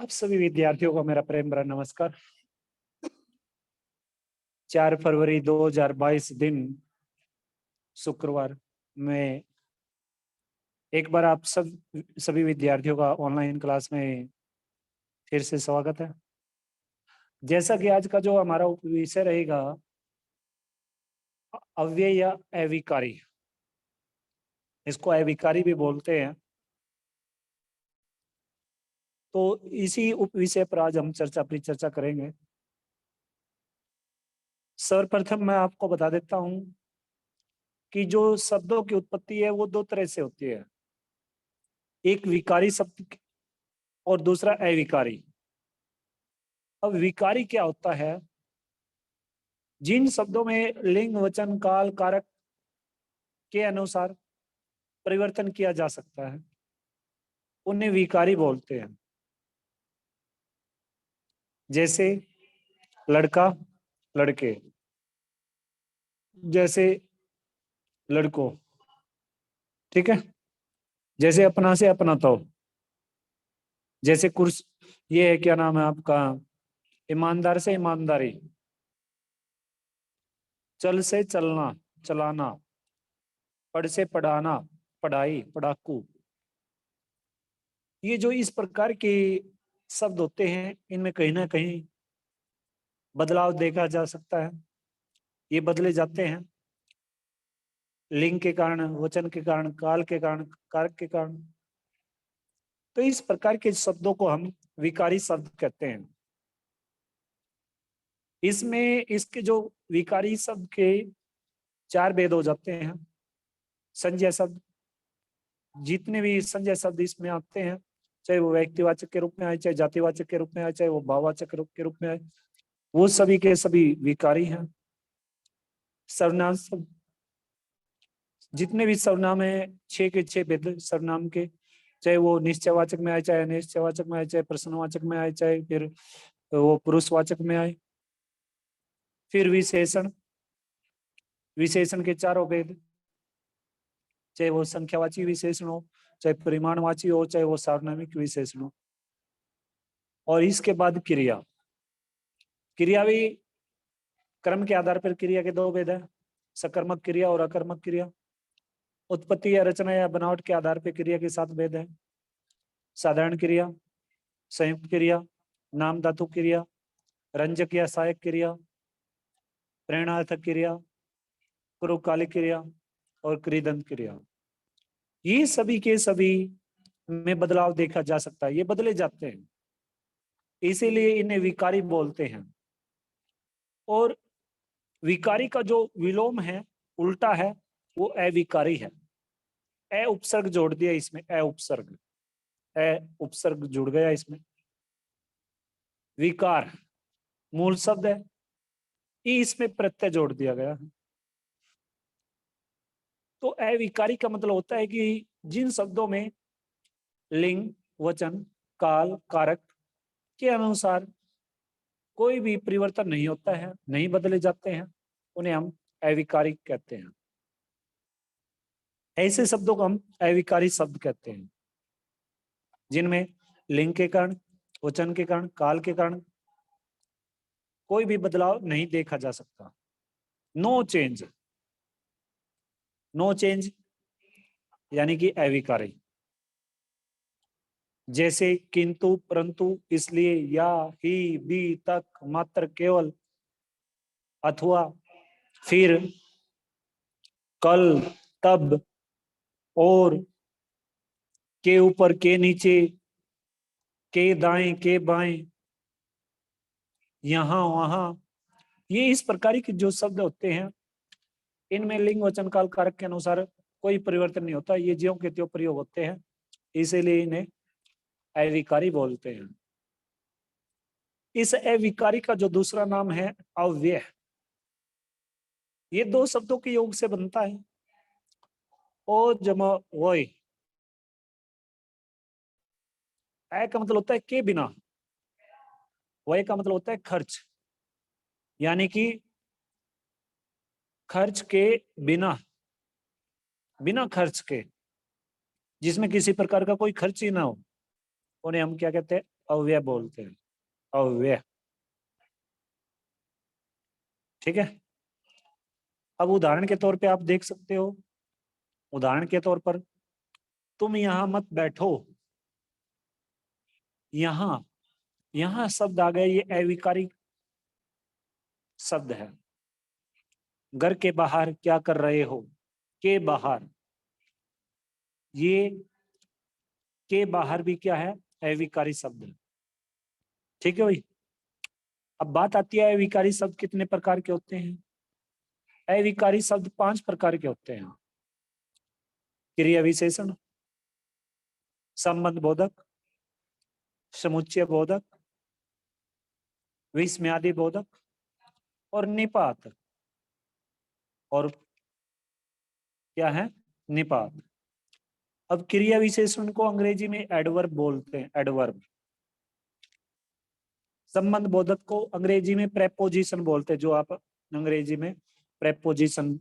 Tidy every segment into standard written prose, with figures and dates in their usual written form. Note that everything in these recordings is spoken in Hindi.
आप सभी विद्यार्थियों को मेरा प्रेम भरा नमस्कार। 4 फरवरी 2022 दिन शुक्रवार में एक बार आप सभी विद्यार्थियों का ऑनलाइन क्लास में फिर से स्वागत है। जैसा कि आज का जो हमारा विषय रहेगा अव्यय या अविकारी, इसको अविकारी भी बोलते हैं। तो इसी उपविषय पर आज हम अपनी चर्चा करेंगे। सर्वप्रथम मैं आपको बता देता हूं कि जो शब्दों की उत्पत्ति है वो दो तरह से होती है, एक विकारी शब्द और दूसरा अविकारी। अब विकारी क्या होता है? जिन शब्दों में लिंग वचन काल कारक के अनुसार परिवर्तन किया जा सकता है उन्हें विकारी बोलते हैं। जैसे लड़का लड़के, जैसे लड़कों, ठीक है। जैसे अपना से अपना तो, जैसे कुर्स ये है, क्या नाम है आपका, ईमानदार से ईमानदारी, चल से चलना चलाना, पढ़ से पढ़ाना पढ़ाई पढ़ाकू। ये जो इस प्रकार के शब्द होते हैं इनमें कहीं ना कहीं बदलाव देखा जा सकता है। ये बदले जाते हैं लिंग के कारण, वचन के कारण, काल के कारण, कारक के कारण। तो इस प्रकार के शब्दों को हम विकारी शब्द कहते हैं। इसमें इसके जो विकारी शब्द के 4 भेद हो जाते हैं। संज्ञा शब्द, जितने भी संज्ञा शब्द इसमें आते हैं, चाहे वो व्यक्तिवाचक के रूप में आए, चाहे जातिवाचक के रूप में आए, चाहे वो भाववाचक के रूप में आए, वो सभी के सभी विकारी हैं। सर्वनाम शब्द, जितने भी सर्वनाम है 6 के 6 भेद सर्वनाम के, चाहे वो निश्चयवाचक में आए, चाहे अनिश्चयवाचक में आए, चाहे प्रश्नवाचक में आए, चाहे फिर वो पुरुषवाचक में आए। फिर विशेषण, विशेषण के 4 भेद, चाहे वो संख्यावाची विशेषण हो, चाहे परिमाणवाची हो, चाहे वो सार्वनामिक विशेषण हो। और इसके बाद क्रिया, क्रिया भी क्रम के आधार पर क्रिया के 2 भेद है, सकर्मक क्रिया और अकर्मक क्रिया। उत्पत्ति या रचना या बनावट के आधार पर क्रिया के 7 भेद है, साधारण क्रिया, संयुक्त क्रिया, नाम धातु क्रिया, रंजक या सहायक क्रिया, प्रेरणार्थक क्रिया, पूर्वकालिक क्रिया और क्रियदंत क्रिया। ये सभी के सभी में बदलाव देखा जा सकता है, ये बदले जाते हैं, इसीलिए इन्हें विकारी बोलते हैं। और विकारी का जो विलोम है, उल्टा है, वो अविकारी है। अ उपसर्ग जोड़ दिया इसमें, अ उपसर्ग, अ उपसर्ग जुड़ गया इसमें। विकार मूल शब्द है, ई इसमें प्रत्यय जोड़ दिया गया है। तो अविकारी का मतलब होता है कि जिन शब्दों में लिंग वचन काल कारक के अनुसार कोई भी परिवर्तन नहीं होता है, नहीं बदले जाते हैं, उन्हें हम अविकारी कहते हैं। ऐसे शब्दों को हम अविकारी शब्द कहते हैं जिनमें लिंग के कारण, वचन के कारण, काल के कारण कोई भी बदलाव नहीं देखा जा सकता। नो चेंज, नो चेंज यानी कि अविकारी। जैसे किंतु, परंतु, इसलिए, या, ही, भी, तक, मात्र, केवल, अथवा, फिर, कल, तब, और, के ऊपर, के नीचे, के दाएं, के बाएं, यहां वहां। ये इस प्रकार के जो शब्द होते हैं इनमें लिंग वचन काल कारक के अनुसार कोई परिवर्तन नहीं होता, ये ज्यों के त्यों प्रयोग होते हैं, इसीलिए इन्हें अविकारी बोलते हैं। इस अविकारी का जो दूसरा नाम है अव्यय, ये 2 शब्दों के योग से बनता है, ओ जमा वय। अ का मतलब होता है के बिना, वय का मतलब होता है खर्च, यानी कि खर्च के बिना, बिना खर्च के, जिसमें किसी प्रकार का कोई खर्च ही ना हो, उन्हें हम क्या कहते हैं? अव्यय बोलते हैं, अव्यय। ठीक है। अब उदाहरण के तौर पे आप देख सकते हो, उदाहरण के तौर पर तुम यहाँ मत बैठो, यहाँ, यहाँ शब्द आ गए, ये अविकारी शब्द है। घर के बाहर क्या कर रहे हो, के बाहर, ये के बाहर भी क्या है, अविकारी शब्द है। ठीक है भाई। अब बात आती है अविकारी शब्द कितने प्रकार के होते हैं। अविकारी शब्द 5 प्रकार के होते हैं। क्रिया विशेषण, संबंध बोधक, समुच्चय बोधक, विस्मयादि बोधक और निपात। और क्या है, निपात। अब क्रिया विशेषण को अंग्रेजी में एडवर्ब बोलते हैं, एडवर्ब। संबंध बोधक को अंग्रेजी में प्रेपोजिशन बोलते हैं, जो आप अंग्रेजी में प्रेपोजिशन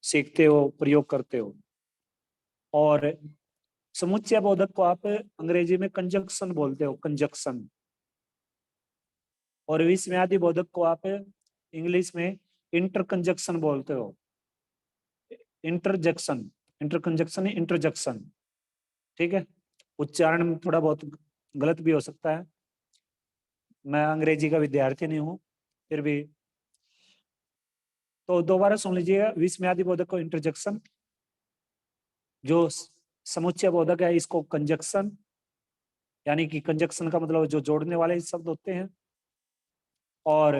सीखते हो, प्रयोग करते हो। और समुच्चय बोधक को आप अंग्रेजी में कंजक्शन बोलते हो, कंजक्शन। और विस्मयादि बोधक को आप इंग्लिश में इंटरकंजक्शन बोलते हो, इंटरजेक्शन, इंटरकंजक्शन, इंटरजेक्शन। ठीक है। उच्चारण में थोड़ा बहुत गलत भी हो सकता है, मैं अंग्रेजी का विद्यार्थी नहीं हूं, फिर भी। तो दोबारा सुन लीजिएगा, विस्मयादि बोधक को इंटरजेक्शन, जो समुच्चय बोधक है इसको कंजक्शन, यानी कि कंजक्शन का मतलब जो जोड़ने वाले शब्द होते हैं। और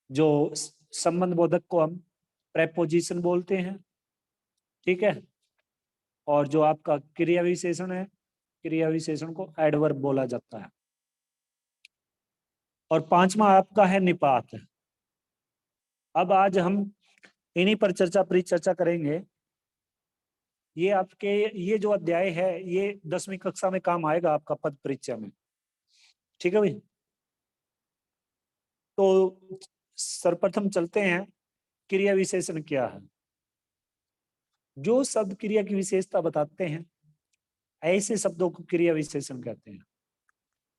जो संबंध बोधक को हम प्रेपोजिशन बोलते हैं। ठीक है। और जो आपका क्रिया विशेषण है, क्रिया विशेषण को एडवर्ब बोला जाता है। और 5वां आपका है निपात। अब आज हम इन्हीं पर परिचर्चा करेंगे। ये आपके, ये जो अध्याय है ये 10वीं कक्षा में काम आएगा आपका पद परीक्षा में। ठीक है भाई। तो सर्वप्रथम चलते हैं, क्रिया विशेषण क्या है। जो शब्द क्रिया की विशेषता बताते हैं ऐसे शब्दों को क्रिया विशेषण कहते हैं।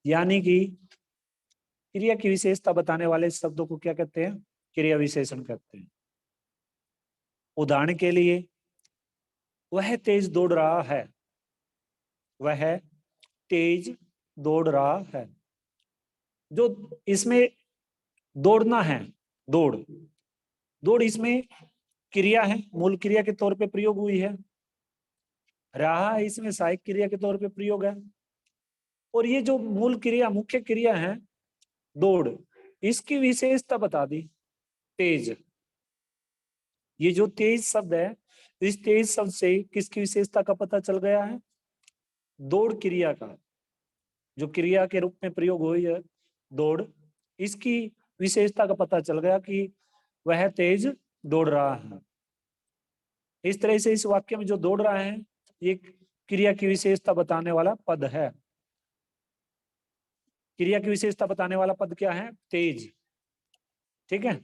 यानी कि क्रिया की विशेषता बताने वाले शब्दों को क्या कहते हैं, क्रिया विशेषण कहते हैं। उदाहरण के लिए, वह तेज दौड़ रहा है, वह तेज दौड़ रहा है। जो इसमें दौड़ना है, दौड़, दौड़ इसमें क्रिया है, मूल क्रिया के तौर पे प्रयोग हुई है। रहा इसमें सहायक क्रिया के तौर पे प्रयोग है। और ये जो मूल क्रिया, मुख्य क्रिया है दौड़, इसकी विशेषता बता दी, तेज। ये जो तेज शब्द है, इस तेज शब्द से किसकी विशेषता का पता चल गया है, दौड़ क्रिया का, जो क्रिया के रूप में प्रयोग हुई है दौड़, इसकी विशेषता का पता चल गया कि वह तेज दौड़ रहा है। इस तरह से इस वाक्य में जो दौड़ रहा है ये क्रिया की विशेषता बताने वाला पद है। क्रिया की विशेषता बताने वाला पद क्या है, तेज। ठीक है।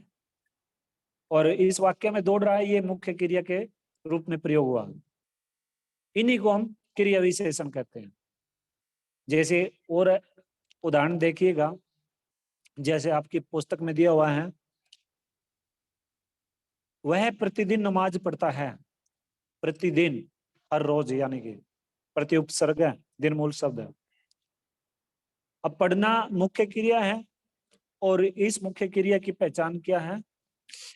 और इस वाक्य में दौड़ रहा है, ये मुख्य क्रिया के रूप में प्रयोग हुआ। इन्हीं को हम क्रिया विशेषण कहते हैं। जैसे और उदाहरण देखिएगा, जैसे आपकी पुस्तक में दिया हुआ है, वह प्रतिदिन नमाज पढ़ता है। प्रतिदिन, हर रोज, यानी कि प्रति उपसर्ग है, दिन मूल शब्द है। अब पढ़ना मुख्य क्रिया है, और इस मुख्य क्रिया की पहचान क्या है,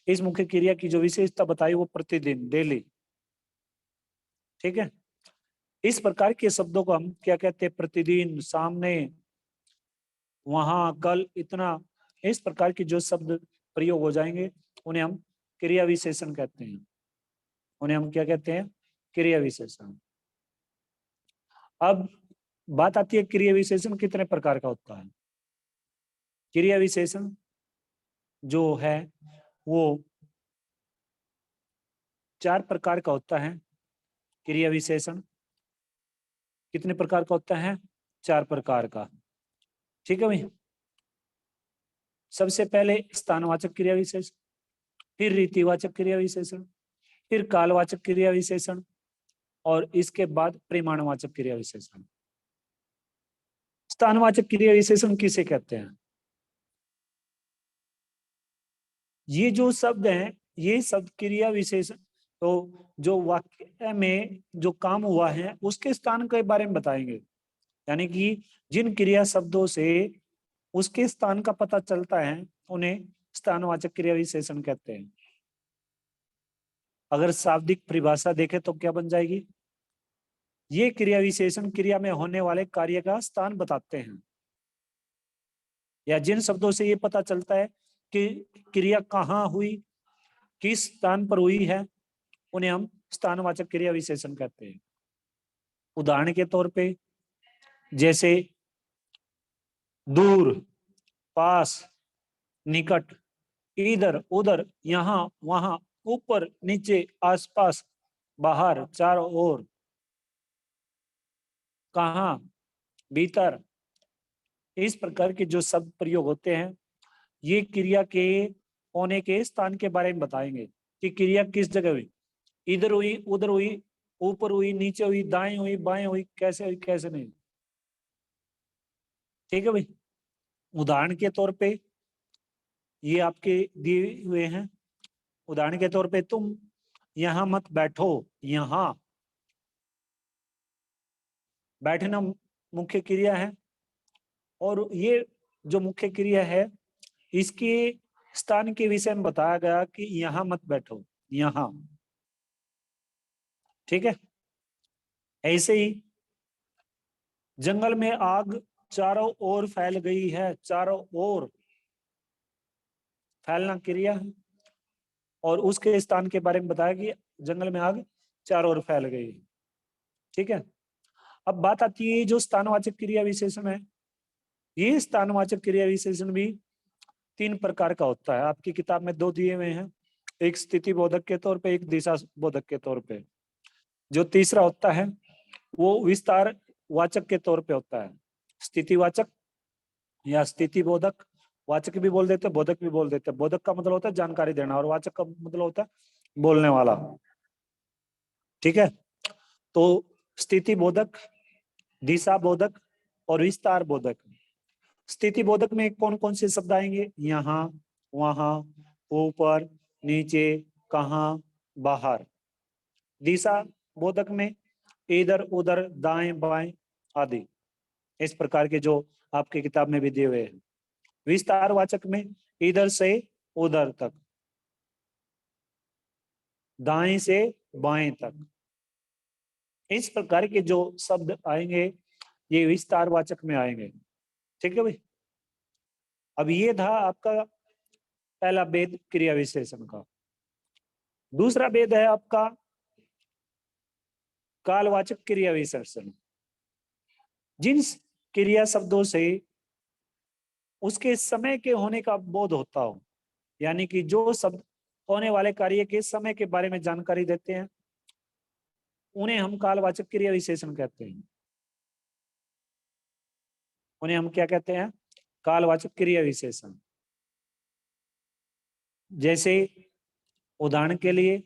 इस मुख्य क्रिया की जो विशेषता बताई वो प्रतिदिन, डेली। ठीक है। इस प्रकार के शब्दों को हम क्या कहते हैं, प्रतिदिन, सामने, वहां, कल, इतना, इस प्रकार के जो शब्द प्रयोग हो जाएंगे उन्हें हम क्रिया विशेषण कहते हैं। उन्हें हम क्या कहते हैं, क्रिया विशेषण। अब बात आती है क्रिया विशेषण कितने प्रकार का होता है। क्रिया विशेषण जो है वो 4 प्रकार का होता है। क्रिया विशेषण कितने प्रकार का होता है, 4 प्रकार का। ठीक है भाई। सबसे पहले स्थानवाचक क्रिया विशेषण, फिर रीतिवाचक क्रिया विशेषण, फिर कालवाचक क्रिया विशेषण, और इसके बाद परिमाणवाचक क्रिया विशेषण। स्थानवाचक क्रिया विशेषण किसे कहते हैं? ये जो शब्द हैं, ये शब्द क्रिया विशेषण, तो जो वाक्य में जो काम हुआ है उसके स्थान के बारे में बताएंगे। यानी कि जिन क्रिया शब्दों से उसके स्थान का पता चलता है उन्हें स्थानवाचक क्रिया विशेषण कहते हैं। अगर शाब्दिक परिभाषा देखें तो क्या बन जाएगी? ये क्रिया विशेषण क्रिया में होने वाले कार्य का स्थान बताते हैं, या जिन शब्दों से ये पता चलता है कि क्रिया कहाँ हुई, किस स्थान पर हुई है, उन्हें हम स्थानवाचक क्रिया विशेषण कहते हैं। उदाहरण के तौर पे जैसे दूर, पास, निकट, इधर उधर, यहाँ वहां, ऊपर नीचे, आसपास, बाहर, चारों ओर, कहाँ, भीतर, इस प्रकार के जो शब्द प्रयोग होते हैं ये क्रिया के होने के स्थान के बारे में बताएंगे कि क्रिया किस जगह हुई, इधर हुई, उधर हुई, ऊपर हुई, नीचे हुई, दाएं हुई, बाएं हुई, कैसे हुई, कैसे नहीं। ठीक है भाई। उदाहरण के तौर पे ये आपके दिए हुए हैं। उदाहरण के तौर पे तुम यहाँ मत बैठो, यहाँ बैठना मुख्य क्रिया है, और ये जो मुख्य क्रिया है इसके स्थान के विषय में बताया गया कि यहाँ मत बैठो, यहाँ। ठीक है। ऐसे ही जंगल में आग चारों ओर फैल गई है, चारों ओर फैलना क्रिया है, और उसके स्थान के बारे में बताया कि जंगल में आग चारों ओर फैल गई है। ठीक है। अब बात आती है जो स्थानवाचक क्रिया विशेषण है, ये स्थानवाचक क्रिया विशेषण भी 3 प्रकार का होता है। आपकी किताब में 2 दिए हुए हैं, एक स्थिति बोधक के तौर पे, एक दिशा बोधक के तौर पे। जो तीसरा होता है वो विस्तार वाचक के तौर पे होता है। स्थितिवाचक या स्थिति बोधक, वाचक भी बोल देते, बोधक भी बोल देते। बोधक का मतलब होता है जानकारी देना, और वाचक का मतलब होता है बोलने वाला। ठीक है। तो स्थिति बोधक, दिशा बोधक और विस्तार बोधक। स्थिति बोधक में कौन कौन से शब्द आएंगे? यहाँ, वहां, ऊपर, नीचे, कहाँ, बाहर। दिशा बोधक में इधर उधर, दाएं बाएं आदि, इस प्रकार के जो आपकी किताब में भी दिए हुए हैं। विस्तार वाचक में इधर से उधर तक, दाएं से बाएं तक, इस प्रकार के जो शब्द आएंगे ये विस्तार वाचक में आएंगे। ठीक है भाई। अब ये था आपका पहला भेद क्रिया विशेषण का। दूसरा भेद है आपका कालवाचक क्रिया विशेषण। जिन क्रिया शब्दों से उसके समय के होने का बोध होता हो, यानी कि जो शब्द होने वाले कार्य के समय के बारे में जानकारी देते हैं, उन्हें हम कालवाचक क्रिया विशेषण कहते हैं। उन्हें हम क्या कहते हैं? कालवाचक क्रिया विशेषण। जैसे उदाहरण के लिए,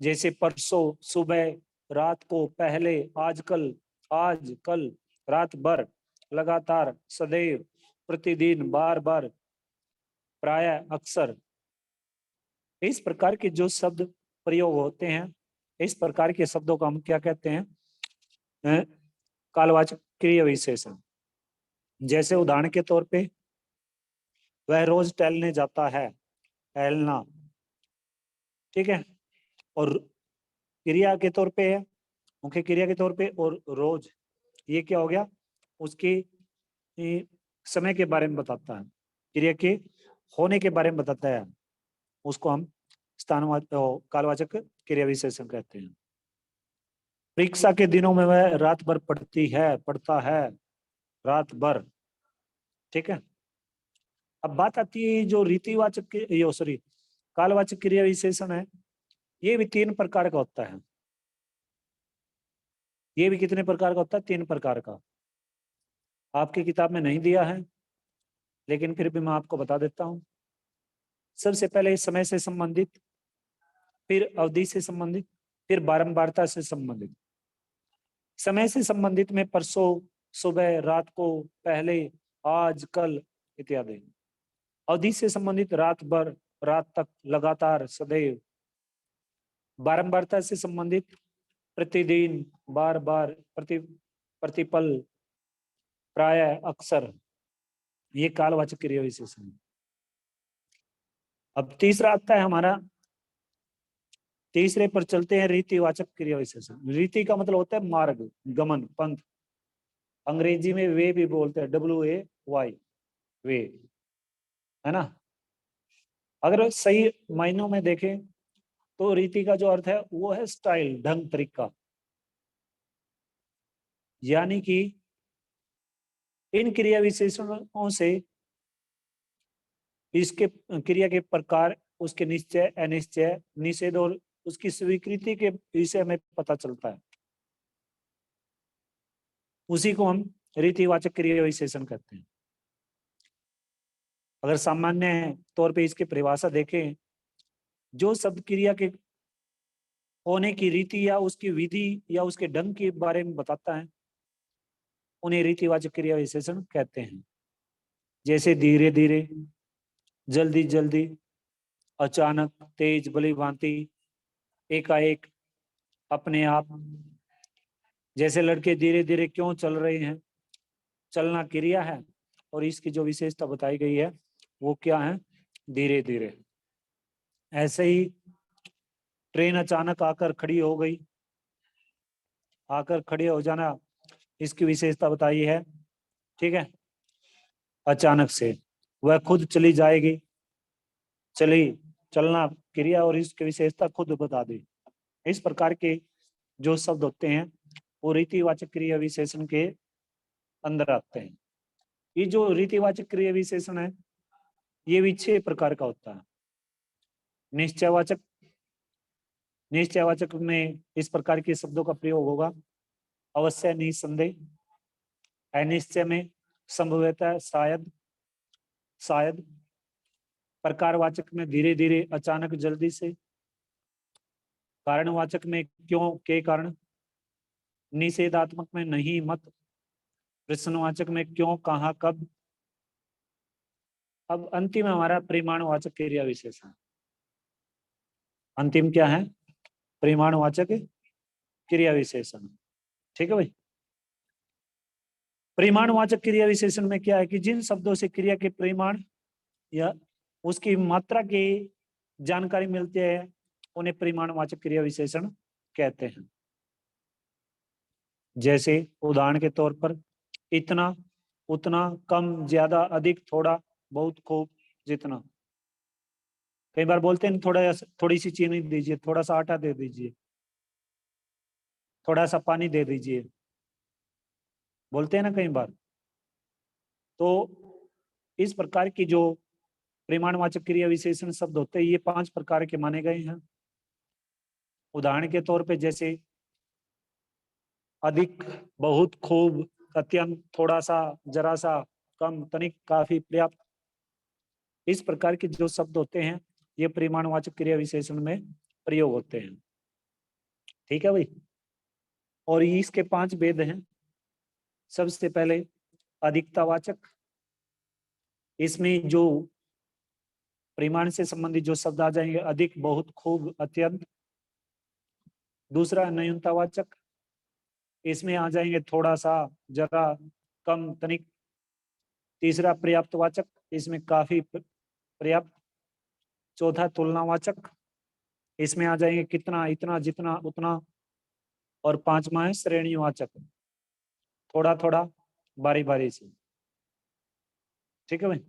जैसे परसों, सुबह, रात को, पहले, आजकल, आज, कल, रात भर, लगातार, सदैव, प्रतिदिन, बार बार, प्रायः, अक्सर, इस प्रकार के जो शब्द प्रयोग होते हैं, इस प्रकार के शब्दों को हम क्या कहते हैं? कालवाचक क्रिया विशेषण। जैसे उदाहरण के तौर पे वह रोज टहलने जाता है, टहलना। ठीक है। और क्रिया के तौर पे है, मुख्य क्रिया के तौर पे, और रोज, ये क्या हो गया? उसके समय के बारे में बताता है, क्रिया के होने के बारे में बताता है, उसको हम कालवाचक क्रिया विशेषण कहते हैं। परीक्षा के दिनों में वह रात भर पढ़ता है, रात भर। ठीक है। अब बात आती है जो रीतिवाचक सॉरी कालवाचक क्रिया विशेषण है, ये भी 3 प्रकार का होता है। ये भी कितने प्रकार का होता है? 3 प्रकार का। आपकी किताब में नहीं दिया है, लेकिन फिर भी मैं आपको बता देता हूं। सबसे पहले समय से संबंधित, फिर अवधि से संबंधित, फिर बारंबारता से संबंधित। समय से संबंधित में परसों, सुबह, रात को, पहले, आज, कल इत्यादि। अवधि से संबंधित रात भर, रात तक, लगातार, सदैव। बारंबारता से संबंधित प्रतिदिन, बार बार, प्रतिपल, प्रायः, अक्सर, ये कालवाचक क्रिया विशेषण। अब तीसरा आता है हमारा, तीसरे पर चलते हैं, रीतिवाचक क्रिया विशेषण। रीति का मतलब होता है मार्ग, गमन, पंथ। अंग्रेजी में वे भी बोलते हैं, WAY, वे, है ना। अगर सही मायनों में देखें तो रीति का जो अर्थ है वो है स्टाइल, ढंग, तरीका। यानी कि इन क्रिया विशेषणों से इसके क्रिया के प्रकार, उसके निश्चय, अनिश्चय, निषेध और उसकी स्वीकृति के विषय में पता चलता है। उसी को हम रीतिवाचक क्रिया विशेषण कहते हैं। अगर सामान्य तौर पे इसकी परिभाषा देखें, जो शब्द क्रिया के होने की रीति या उसकी विधि या उसके ढंग के बारे में बताता है, उन्हें रीतिवाचक क्रिया विशेषण कहते हैं। जैसे धीरे धीरे, जल्दी जल्दी, अचानक, तेज, भली भांति, एकाएक, अपने आप। जैसे लड़के धीरे धीरे क्यों चल रहे हैं, चलना क्रिया है और इसकी जो विशेषता बताई गई है वो क्या है, धीरे धीरे। ऐसे ही ट्रेन अचानक आकर खड़ी हो गई, आकर खड़े हो जाना, इसकी विशेषता बताई है, ठीक है, अचानक से। वह खुद चली जाएगी, चली, चलना क्रिया और इसकी विशेषता खुद बता दी। इस प्रकार के जो शब्द होते हैं वो रीतिवाचक क्रिया विशेषण के अंदर आते हैं। ये जो रीतिवाचक क्रिया विशेषण है ये भी 6 प्रकार का होता है। निश्चयवाचक, निश्चयवाचक में इस प्रकार के शब्दों का प्रयोग होगा, अवश्य, निसंदेह। अनिश्चय में संभवतः, शायद, शायद। प्रकारवाचक में धीरे धीरे, अचानक, जल्दी से। कारणवाचक में क्यों, के कारण। निषेधात्मक में नहीं, मत। प्रश्नवाचक में क्यों, कहाँ, कब। अब अंतिम हमारा परिमाणवाचक क्रिया विशेषण। अंतिम क्या है, परिमाणवाचक क्रिया विशेषण, ठीक है भाई। परिमाणवाचक क्रिया विशेषण में क्या है कि जिन शब्दों से क्रिया के परिमाण या उसकी मात्रा की जानकारी मिलती है उन्हें परिमाणवाचक क्रिया विशेषण कहते हैं। जैसे उदाहरण के तौर पर इतना, उतना, कम, ज्यादा, अधिक, थोड़ा, बहुत, खूब, जितना। कई बार बोलते हैं थोड़ा, थोड़ी सी चीनी दीजिए, थोड़ा सा आटा दे दीजिए, थोड़ा सा पानी दे दीजिए, बोलते हैं ना कई बार। तो इस प्रकार की जो परिमाणवाचक क्रिया विशेषण शब्द होते हैं ये 5 प्रकार के माने गए हैं। उदाहरण के तौर पे जैसे अधिक, बहुत, खूब, अत्यंत, थोड़ा सा, जरा सा, कम, तनिक, काफी, पर्याप्त। इस प्रकार के जो शब्द होते हैं ये परिमाणवाचक क्रिया विशेषण में प्रयोग होते हैं, ठीक है भाई। और इसके 5 भेद हैं। सबसे पहले अधिकतावाचक, इसमें जो परिमाण से संबंधित जो शब्द आ जाएंगे, अधिक, बहुत, खूब, अत्यंत। दूसरा न्यूनतावाचक, इसमें आ जाएंगे थोड़ा सा, जरा, कम, तनिक। तीसरा पर्याप्तवाचक, इसमें काफी, पर्याप्त। चौथा तुलनावाचक, इसमें आ जाएंगे कितना, इतना, जितना, उतना। और 5वां है श्रेणीवाचक, थोड़ा थोड़ा, बारी बारी से, ठीक है भाई।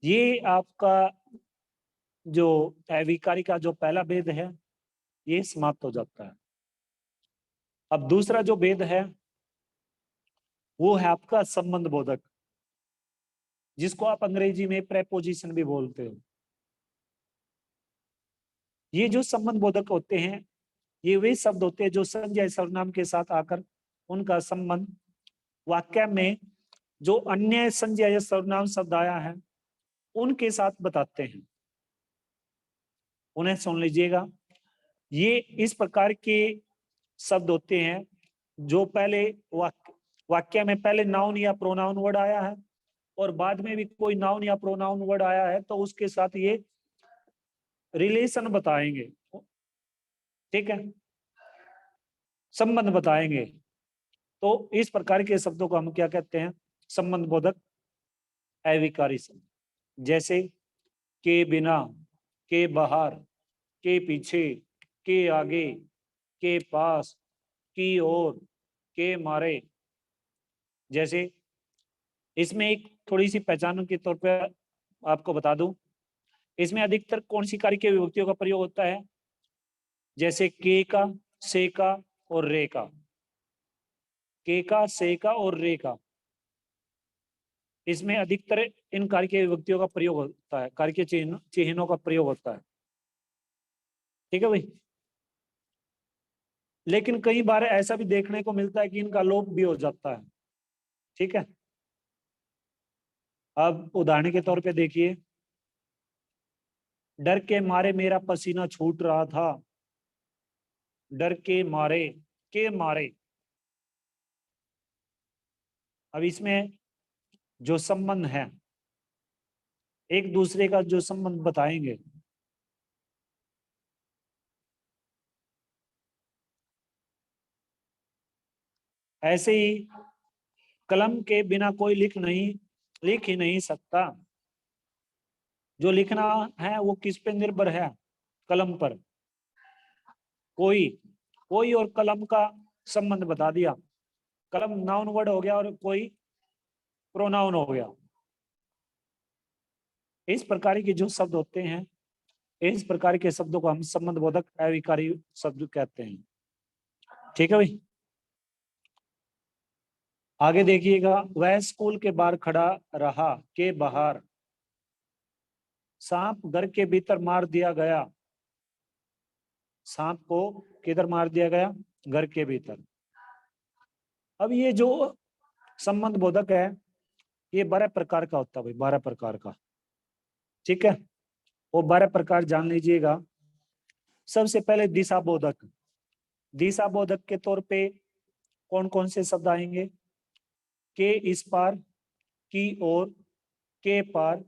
ये आपका जो अविकारी का जो पहला भेद है ये समाप्त हो जाता है। अब दूसरा जो भेद है वो है आपका संबंध बोधक, जिसको आप अंग्रेजी में प्रेपोजिशन भी बोलते हो। ये जो संबंध बोधक होते हैं ये वे शब्द होते हैं जो संज्ञा सर्वनाम के साथ आकर उनका संबंध वाक्य में जो अन्य संज्ञा या सर्वनाम शब्द आया है उनके साथ बताते हैं। उन्हें सुन लीजिएगा। ये इस प्रकार के शब्द होते हैं जो पहले वाक्य में पहले नाउन या प्रोनाउन वर्ड आया है और बाद में भी कोई नाउन या प्रोनाउन वर्ड आया है तो उसके साथ ये रिलेशन बताएंगे, ठीक है, संबंध बताएंगे। तो इस प्रकार के शब्दों को हम क्या कहते हैं? संबंध बोधक अविकारी शब्द। जैसे के बिना, के बाहर, के पीछे, के आगे, के पास, की ओर, के मारे। जैसे इसमें एक थोड़ी सी पहचान के तौर पर आपको बता दूं, इसमें अधिकतर कौन सी कार्य के विभक्तियों का प्रयोग होता है? जैसे के का, से का और रे का। के का, से का और रे का, इसमें अधिकतर इन कार्य के विभक्तियों का प्रयोग होता है, कार्य के चिन्हों का प्रयोग होता है, ठीक है भाई। लेकिन कई बार ऐसा भी देखने को मिलता है कि इनका लोप भी हो जाता है, ठीक है। अब उदाहरण के तौर पे देखिए, डर के मारे मेरा पसीना छूट रहा था। डर के मारे। अब इसमें जो संबंध है, एक दूसरे का जो संबंध बताएंगे, ऐसे ही कलम के बिना कोई लिख ही नहीं सकता। जो लिखना है वो किस पे निर्भर है? कलम पर। कोई कोई और कलम का संबंध बता दिया। कलम नाउन वर्ड हो गया और कोई प्रोनाउन हो गया। इस प्रकार के जो शब्द होते हैं, इस प्रकार के शब्दों को हम संबंध बोधक अविकारी शब्द कहते हैं, ठीक है भाई। आगे देखिएगा, वह स्कूल के बाहर खड़ा रहा, के बाहर। सांप घर के भीतर मार दिया गया। सांप को किधर मार दिया गया? घर के भीतर। अब ये जो संबंध बोधक है ये 12 प्रकार का होता है भाई, 12 प्रकार का, ठीक है। वो 12 प्रकार जान लीजिएगा। सबसे पहले दिशा बोधक। दिशा बोधक के तौर पे कौन कौन से शब्द आएंगे? के इस पार, की ओर, के पार,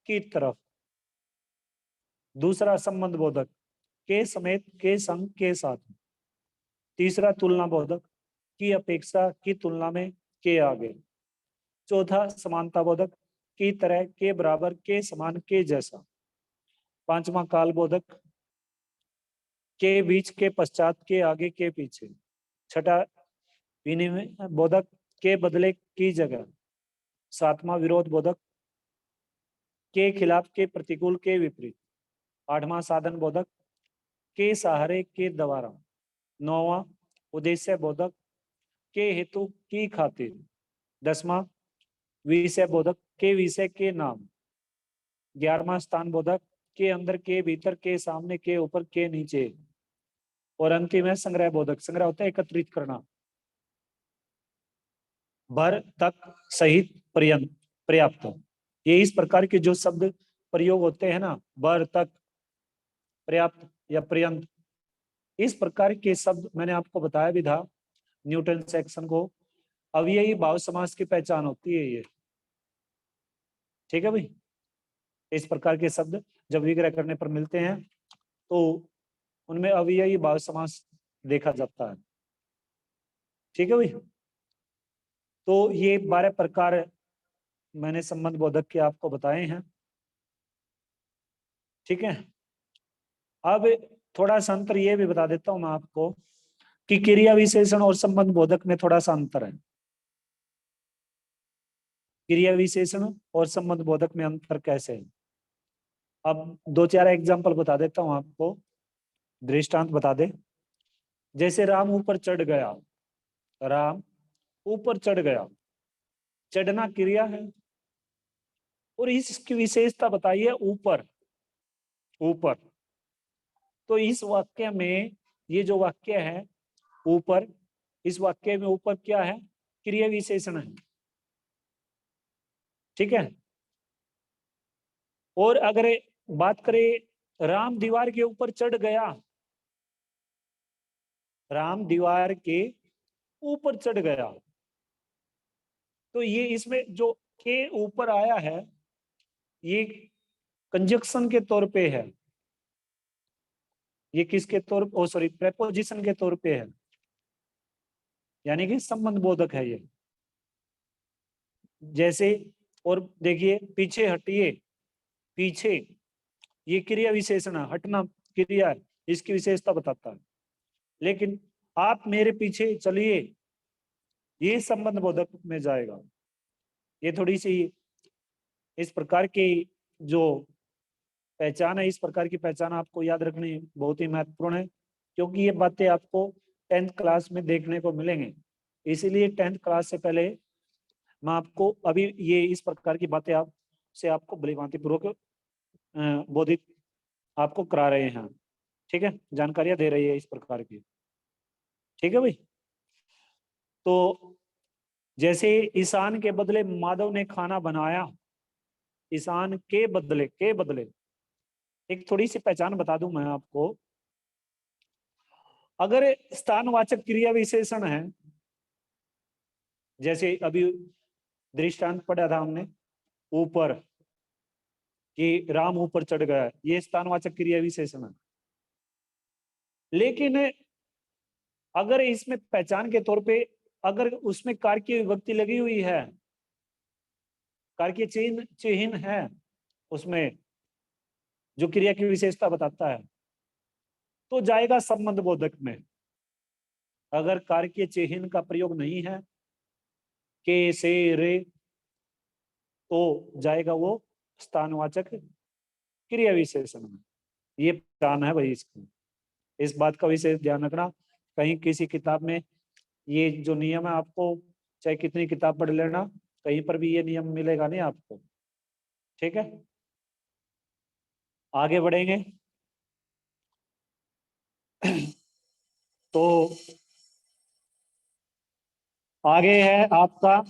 की तरफ। दूसरा संबंध बोधक, के समेत, के संग, के साथ। तीसरा तुलना बोधक, की अपेक्षा, की तुलना में, के आगे। चौथा समानता बोधक, की तरह, के बराबर, के समान, के जैसा। पांचवा काल बोधक, के बीच, के पश्चात, के आगे, के पीछे। छठा विनिमय बोधक, के बदले, की जगह। सातवां विरोध बोधक, के खिलाफ, के प्रतिकूल, के विपरीत। आठवां साधन बोधक, के सहारे, के द्वारा। नौवां उद्देश्य बोधक, के हेतु, की खातिर। 10वां विषय बोधक, के विषय, के नाम। 11वां स्थान बोधक, के अंदर, के भीतर, के सामने, के ऊपर, के नीचे। और अंतिम है संग्रह बोधक। संग्रह होता है एकत्रित करना। भर, तक, सहित, पर्यंत, पर्याप्त। ये इस प्रकार के जो शब्द प्रयोग होते हैं ना, भर, तक, पर्याप्त या पर्यंत, इस प्रकार के शब्द मैंने आपको बताया भी था न्यूटन सेक्शन को। अब यही भाव समास की पहचान होती है ये, ठीक है भाई। इस प्रकार के शब्द जब विग्रह करने पर मिलते हैं तो उनमें अव्ययी भाव समास देखा जाता है, ठीक है भाई। तो ये 12 प्रकार मैंने संबंध बोधक के आपको बताए हैं, ठीक है। अब थोड़ा सा अंतर ये भी बता देता हूं मैं आपको कि क्रिया विशेषण और संबंध बोधक में थोड़ा सा अंतर है। क्रिया विशेषण और संबंध बोधक में अंतर कैसे है? अब 2-4 एग्जांपल बता देता हूं आपको, दृष्टांत बता दे। जैसे राम ऊपर चढ़ गया। राम ऊपर चढ़ गया, चढ़ना क्रिया है और इसकी विशेषता बताइए ऊपर। ऊपर तो इस वाक्य में, ये जो वाक्य है ऊपर, इस वाक्य में ऊपर क्या है? क्रिया विशेषण है, ठीक है। और अगर बात करें राम दीवार के ऊपर चढ़ गया, राम दीवार के ऊपर चढ़ गया, तो ये इसमें जो के ऊपर आया है ये कंजक्शन के तौर पे है, ये किसके तौर, ओ सॉरी, प्रेपोजिशन के तौर पे है, यानी कि संबंध बोधक है ये। जैसे, और देखिए पीछे हटिए, पीछे, ये क्रिया विशेषण है, हटना क्रिया है, इसकी विशेषता बताता है। लेकिन आप मेरे पीछे चलिए, ये संबंध बोधक में जाएगा। ये थोड़ी सी इस प्रकार की जो पहचान है, इस प्रकार की पहचान आपको याद रखनी बहुत ही महत्वपूर्ण है, क्योंकि ये बातें आपको 10th क्लास में देखने को मिलेंगे। इसीलिए 10th क्लास से पहले मैं आपको अभी ये इस प्रकार की बातें आपको भलीभांति पूर्वक बोधित आपको करा रहे हैं, ठीक है, जानकारियां दे रही है इस प्रकार की, ठीक है भाई। तो जैसे ईशान के बदले माधव ने खाना बनाया, ईशान के बदले एक थोड़ी सी पहचान बता दूं मैं आपको। अगर स्थानवाचक क्रिया विशेषण है, जैसे अभी दृष्टांत पढ़ा था हमने ऊपर, कि राम ऊपर चढ़ गया, ये स्थानवाचक क्रिया विशेषण है। लेकिन अगर इसमें पहचान के तौर पे अगर उसमें कार की विभक्ति लगी हुई है, कार की चिन्ह है उसमें, जो क्रिया की विशेषता बताता है, तो जाएगा संबंध बोधक में। अगर कार्य चिन्ह का प्रयोग नहीं है, के से रे, तो जाएगा वो स्थानवाचक क्रिया विशेषण में। ये पहचान है भाई इसकी, इस बात का विशेष ध्यान रखना। कहीं किसी किताब में ये जो नियम है, आपको चाहे कितनी किताब पढ़ लेना, कहीं पर भी ये नियम मिलेगा नहीं आपको, ठीक है। आगे बढ़ेंगे तो आगे है आपका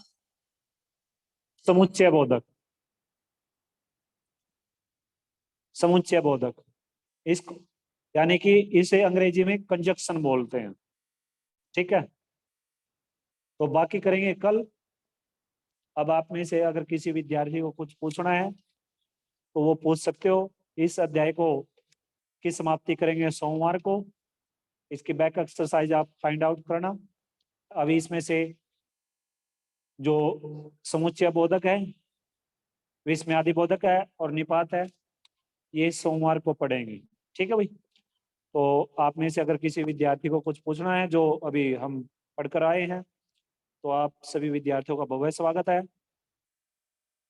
समुच्चय बोधक। समुच्चय बोधक इसको, यानी कि इसे अंग्रेजी में कंजक्शन बोलते हैं, ठीक है। तो बाकी करेंगे कल। अब आप में से अगर किसी विद्यार्थी को कुछ पूछना है तो वो पूछ सकते हो। इस अध्याय को की समाप्ति करेंगे सोमवार को। इसकी बैक एक्सरसाइज आप फाइंड आउट करना। अभी इसमें से जो समुच्चय बोधक है, विस्मयादि बोधक है और निपात है, ये सोमवार को पढ़ेंगे, ठीक है भाई। तो आप में से अगर किसी विद्यार्थी को कुछ पूछना है जो अभी हम पढ़कर आए हैं, तो आप सभी विद्यार्थियों का बहुत स्वागत है।